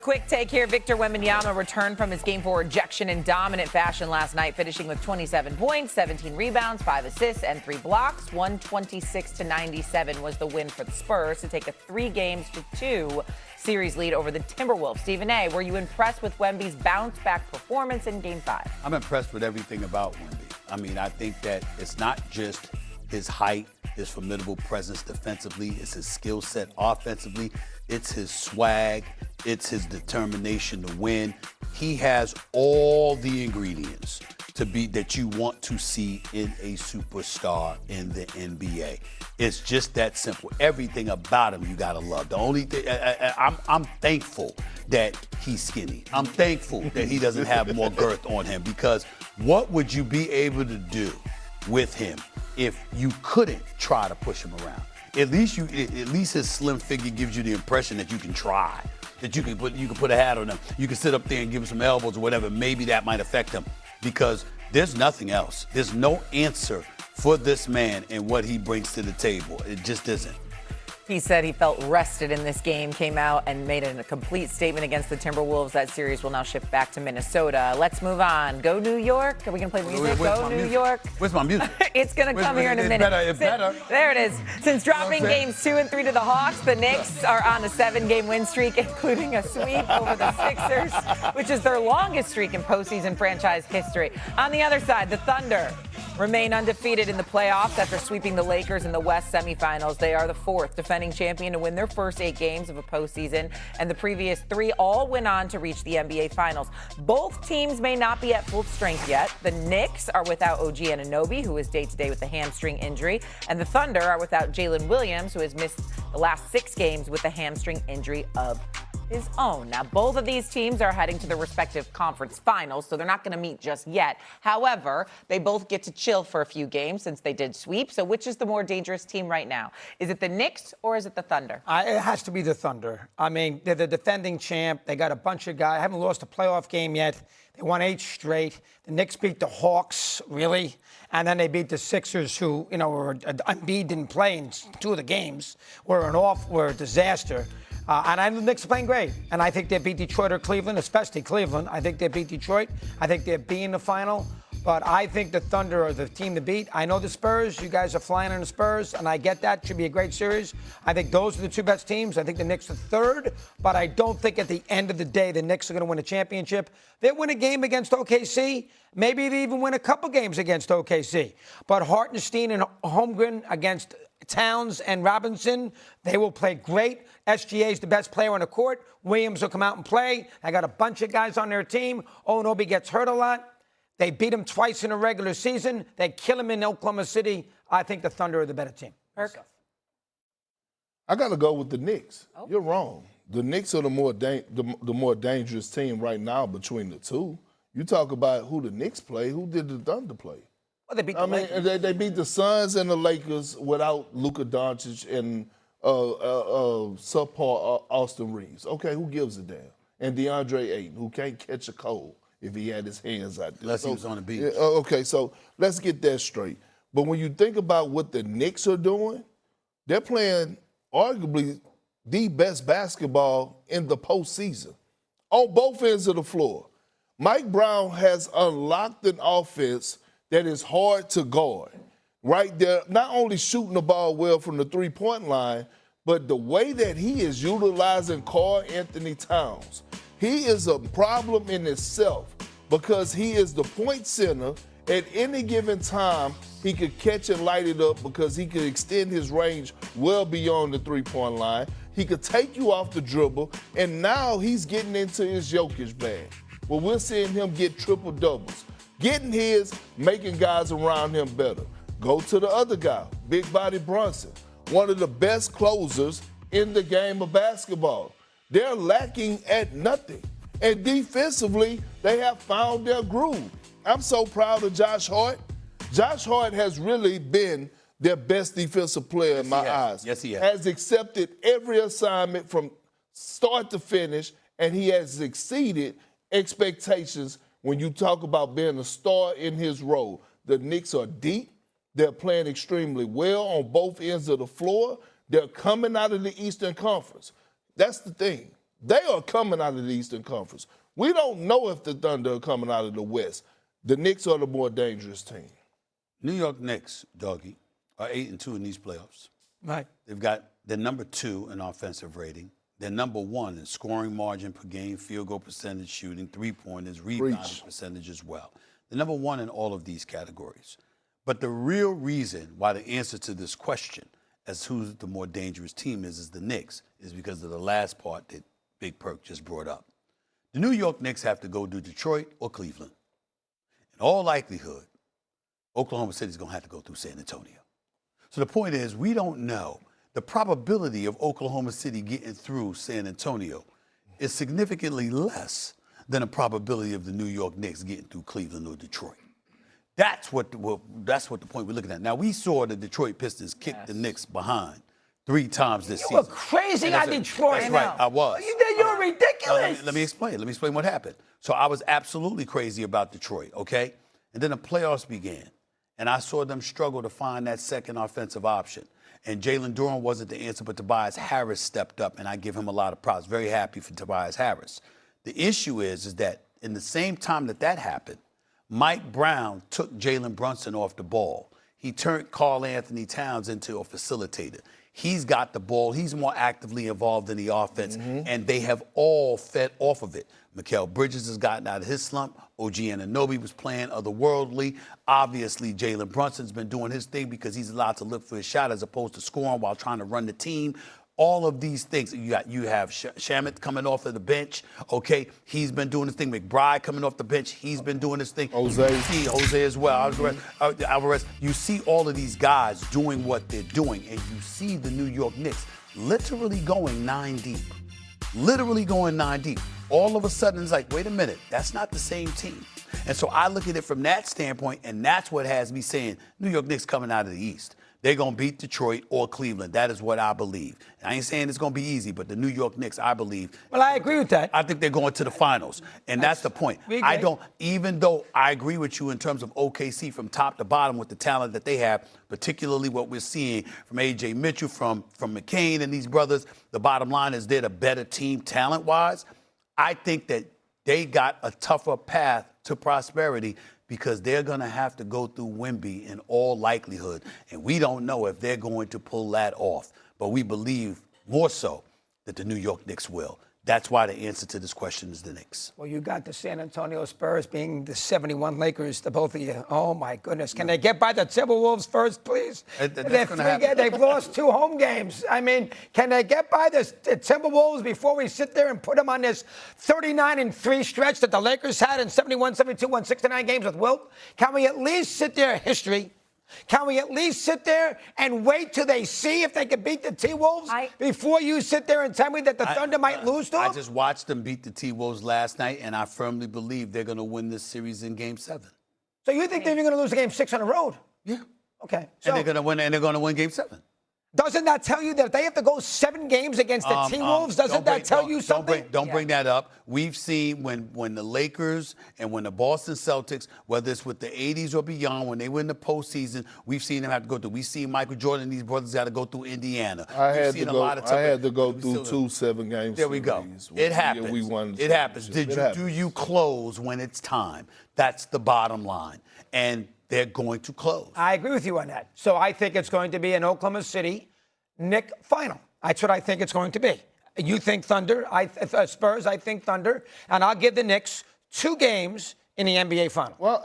Quick take here. Victor Wembanyama returned from his Game 4 rejection in dominant fashion last night, finishing with 27 points, 17 rebounds, 5 assists, and 3 blocks. 126-97 was the win for the Spurs to take a 3-2 series lead over the Timberwolves. Stephen A., were you impressed with Wemby's bounce-back performance in Game 5? I'm impressed with everything about Wemby. I mean, I think that it's not just his height, his formidable presence defensively, it's his skill set offensively, it's his swag, it's his determination to win. He has all the ingredients to be that you want to see in a superstar in the NBA. It's just that simple. Everything about him you gotta love. The only thing I'm thankful that he's skinny. I'm thankful that he doesn't have more girth on him, because what would you be able to do with him if you couldn't try to push him around? At least his slim figure gives you the impression that you can try, that you can put a hat on him, you can sit up there and give him some elbows or whatever. Maybe that might affect him, because there's nothing else. There's no answer for this man and what he brings to the table. It just isn't. He said he felt rested in this game, came out and made a complete statement against the Timberwolves. That series will now shift back to Minnesota. Let's move on. Go New York. Are we going to play music? Go New York. Where's my music? It's going to come here in a minute. It's better. There it is. Since dropping games 2 and 3 to the Hawks, the Knicks are on a 7-game win streak, including a sweep over the Sixers, which is their longest streak in postseason franchise history. On the other side, the Thunder remain undefeated in the playoffs after sweeping the Lakers in the West semifinals. They are the 4th defending champion to win their first 8 games of a postseason, and the previous 3 all went on to reach the NBA Finals. Both teams may not be at full strength yet. The Knicks are without OG Anunoby, who is day-to-day with a hamstring injury, and the Thunder are without Jalen Williams, who has missed the last 6 games with a hamstring injury of his own. Now, both of these teams are heading to their respective conference finals, so they're not going to meet just yet. However, they both get to chill for a few games since they did sweep. So which is the more dangerous team right now? Is it the Knicks or is it the Thunder? It has to be the Thunder. I mean, they're the defending champ. They got a bunch of guys. Haven't lost a playoff game yet. They won 8 straight. The Knicks beat the Hawks, really. And then they beat the Sixers, who, Embiid didn't play in 2 of the games, were a disaster. And I think the Knicks are playing great. And I think they beat Detroit or Cleveland, especially Cleveland. I think they beat Detroit. I think they'll be in the final. But I think the Thunder are the team to beat. I know the Spurs. You guys are flying on the Spurs, and I get that. Should be a great series. I think those are the 2 best teams. I think the Knicks are 3rd. But I don't think at the end of the day the Knicks are going to win a championship. They win a game against OKC. Maybe they even win a couple games against OKC. But Hartenstein and Holmgren against Towns and Robinson, they will play great. SGA is the best player on the court. Williams will come out and play. I got a bunch of guys on their team. Onobi gets hurt a lot. They beat him twice in a regular season. They kill him in Oklahoma City. I think the Thunder are the better team. I got to go with the Knicks. Oh. You're wrong. The Knicks are the more dangerous team right now between the two. You talk about who the Knicks play. Who did the Thunder play? Well, they beat the Lakers. They beat the Suns and the Lakers without Luka Doncic and subpar Austin Reeves. Okay, who gives a damn? And DeAndre Ayton, who can't catch a cold if he had his hands out there. Unless he was on the beach. Okay, so let's get that straight. But when you think about what the Knicks are doing, they're playing arguably the best basketball in the postseason on both ends of the floor. Mike Brown has unlocked an offense that is hard to guard. Right there, not only shooting the ball well from the 3-point line, but the way that he is utilizing Karl Anthony Towns. He is a problem in itself because he is the point center. At any given time, he could catch and light it up because he could extend his range well beyond the 3-point line. He could take you off the dribble, and now he's getting into his Jokic bag. Well, we're seeing him get triple doubles, getting his, making guys around him better. Go to the other guy, Big Body Brunson, one of the best closers in the game of basketball. They're lacking at nothing. And defensively, they have found their groove. I'm so proud of Josh Hart. Josh Hart has really been their best defensive player in my eyes. Yes, he has. Has accepted every assignment from start to finish, and he has exceeded expectations when you talk about being a star in his role. The Knicks are deep. They're playing extremely well on both ends of the floor. They're coming out of the Eastern Conference. That's the thing. They are coming out of the Eastern Conference. We don't know if the Thunder are coming out of the West. The Knicks are the more dangerous team. New York Knicks, doggy, are 8-2 in these playoffs. Right. They're number 2 in offensive rating. They're number 1 in scoring margin per game, field goal percentage, shooting, three-pointers, rebounding percentage as well. They're number 1 in all of these categories. But the real reason why the answer to this question as who's the more dangerous team is the Knicks is because of the last part that Big Perk just brought up. The New York Knicks have to go to Detroit or Cleveland. In all likelihood, Oklahoma City's going to have to go through San Antonio. So the point is, we don't know. The probability of Oklahoma City getting through San Antonio is significantly less than the probability of the New York Knicks getting through Cleveland or Detroit. That's what the point we're looking at. Now, we saw the Detroit Pistons kick the Knicks behind 3 times this season. You were crazy on Detroit. That's right, I was. You're ridiculous. Let me explain what happened. So I was absolutely crazy about Detroit, okay? And then the playoffs began, and I saw them struggle to find that second offensive option. And Jalen Duren wasn't the answer, but Tobias Harris stepped up, and I give him a lot of props. Very happy for Tobias Harris. The issue is that in the same time that happened, Mike Brown took Jalen Brunson off the ball. He turned Karl Anthony Towns into a facilitator. He's got the ball. He's more actively involved in the offense, and they have all fed off of it. Mikal Bridges has gotten out of his slump. OG Anunoby was playing otherworldly. Obviously, Jalen Brunson's been doing his thing because he's allowed to look for his shot as opposed to scoring while trying to run the team. All of these things. You have Shamet coming off of the bench. Okay, he's been doing his thing. McBride coming off the bench. He's been doing his thing. Jose as well. Alvarez. You see all of these guys doing what they're doing, and you see the New York Knicks literally going 9 deep. Literally going 9 deep. All of a sudden, it's like, wait a minute, that's not the same team. And so I look at it from that standpoint, and that's what has me saying New York Knicks coming out of the East. They're going to beat Detroit or Cleveland. That is what I believe. I ain't saying it's going to be easy, but the New York Knicks, I believe. Well, I agree with that. I think they're going to the finals, and that's the point. Even though I agree with you in terms of OKC from top to bottom with the talent that they have, particularly what we're seeing from A.J. Mitchell, from McCain and these brothers, the bottom line is they're the better team talent-wise. I think that they got a tougher path to prosperity because they're going to have to go through Wemby in all likelihood. And we don't know if they're going to pull that off. But we believe more so that the New York Knicks will. That's why the answer to this question is the Knicks. Well, you got the San Antonio Spurs being the 71 Lakers, the both of you. Oh, my goodness. Can they get by the Timberwolves first, please? They've lost 2 home games. I mean, can they get by the Timberwolves before we sit there and put them on this 39-3 stretch that the Lakers had in 71, 72, won 69 games with Wilt? Can we at least sit there, history? Can we at least sit there and wait till they see if they can beat the T-Wolves before you sit there and tell me that the Thunder might lose to them? I just watched them beat the T-Wolves last night, and I firmly believe they're going to win this series in Game 7. So you think they're going to lose Game 6 on the road? Yeah. Okay. So, and they're going to win Game 7. Doesn't that tell you that if they have to go 7 games against the T-Wolves, doesn't that tell you something? Don't bring that up. We've seen when the Lakers and when the Boston Celtics, whether it's with the 80s or beyond, when they win the postseason, we've seen them have to go through. We've seen Michael Jordan and these brothers got to go through Indiana. I had to go through 2 7-game series. There we go. It happens. We won. It happens. Do you close when it's time? That's the bottom line. And they're going to close. I agree with you on that. So I think it's going to be an Oklahoma City Knicks final. That's what I think it's going to be. You think Thunder, Spurs, I think Thunder, and I'll give the Knicks 2 games in the NBA final. Well,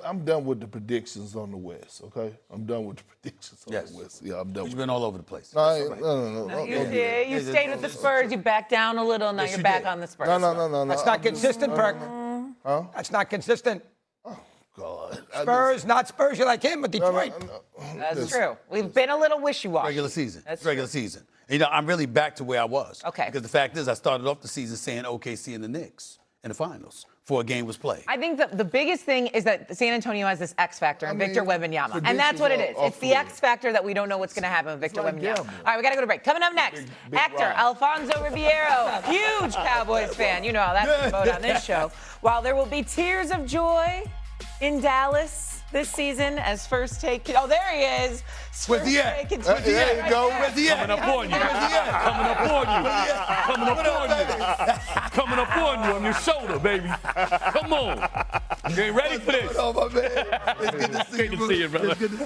I'm done with the predictions on the West, okay? I'm done with the predictions on the West. Yeah, I'm done. You've been all over the place. No. You stayed with the Spurs. You backed down a little. Now you're back on the Spurs. No. That's not consistent, Perk. Huh? That's not consistent. God. Spurs, not Spurs. You're like him, but Detroit. That's true. We've been a little wishy-washy. Regular season. That's regular season. You know, I'm really back to where I was. Okay. Because the fact is, I started off the season saying OKC and the Knicks in the finals before a game was played. I think the biggest thing is that San Antonio has this X factor in Victor Wembanyama. And that's what it is. It's the X factor that we don't know what's going to happen with Victor Wembanyama. All right, we got to go to break. Coming up next, actor Alfonso Ribeiro, huge Cowboys fan. You know how that's going to vote on this show. While there will be tears of joy in Dallas, this season as first take. Oh, there he is. Where's he at? There you go. Where's he at? Coming up on you. Coming up on you. Coming up on you. Coming up on you on your shoulder, baby. Come on. You ain't ready for this. Oh, my man. It's good to see you, Good to see you, brother. It's good to see you.